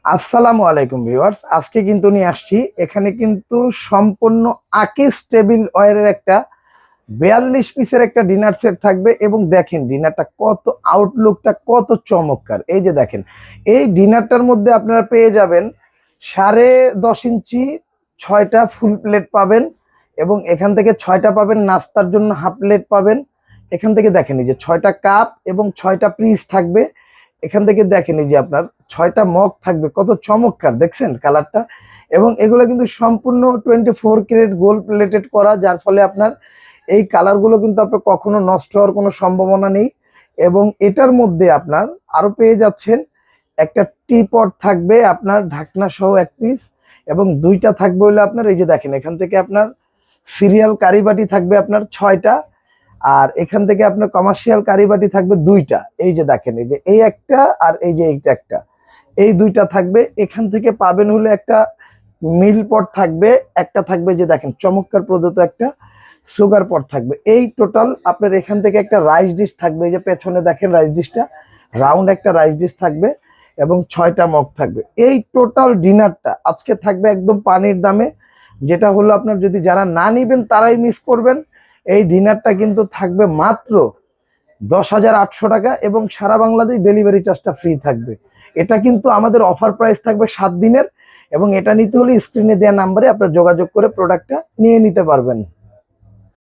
আসসালামু আলাইকুম ভিউয়ার্স, আজকে কিন্তু নিয়ে আসছি এখানে কিন্তু সম্পূর্ণ আকিস টেবিল ওয়্যারের একটা 42 পিসের একটা ডিনার সেট থাকবে। এবং দেখেন ডিনারটা কত, আউটলুকটা কত চমৎকার। এই যে দেখেন, এই ডিনারটার মধ্যে আপনারা পেয়ে যাবেন 10.5 ইঞ্চি 6টা ফুল প্লেট পাবেন, এবং এখান থেকে 6টা পাবেন নাস্তার জন্য হাফ প্লেট পাবেন। এখান থেকে দেখেন এই যে 6টা কাপ এবং 6টা পিস থাকবে। এখান থেকে দেখেন এই যে আপনার 6টা মগ থাকবে, কত চমৎকার দেখছেন কালারটা। এবং এগুলো কিন্তু সম্পূর্ণ 24 ক্যারেট গোল্ড প্লেটেড করা, যার ফলে আপনার এই কালারগুলো কিন্তু আপনার কখনো নষ্ট হওয়ার কোনো সম্ভাবনা নেই। এবং এটার মধ্যে আপনার আরো পেয়ে যাচ্ছেন একটা টি পট থাকবে আপনার ঢাকনা সহ এক পিস, এবং দুইটা থাকবে হলো আপনার এই যে দেখেন এখান থেকে আপনার সিরিয়াল কারিবাটি থাকবে আপনার 6টা, আর এখান থেকে আপনার কমার্শিয়াল কারিবাটি থাকবে 2টা। এই যে দেখেন এই যে এই একটা আর এই যে এইটা একটা, এই 2টা থাকবে। এখান থেকে পাবেন হলে একটা মিল পট থাকবে, একটা থাকবে যে দেখেন চমৎকার প্রদত্ত একটা সুগার পট থাকবে। এই টোটাল আপনার এখান থেকে একটা রাইস ডিশ থাকবে, এই যে পেছনে দেখেন রাইস ডিশটা রাউন্ড একটা রাইস ডিশ থাকবে, এবং 6টা মগ থাকবে। এই টোটাল ডিনারটা আজকে থাকবে একদম পানির দামে, যেটা হলো আপনার যদি যারা না নিবেন তারাই মিস করবেন। এই ডিনারটা কিন্তু থাকবে মাত্র 10,800 টাকা, এবং সারা বাংলাদেশ ডেলিভারি চার্জটা ফ্রি থাকবে। এটা কিন্তু আমাদের অফার প্রাইস থাকবে 7 দিনের, এবং এটা নিতে হলে স্ক্রিনে দেওয়া নাম্বারে আপনারা যোগাযোগ করে প্রোডাক্টটা নিয়ে নিতে পারবেন।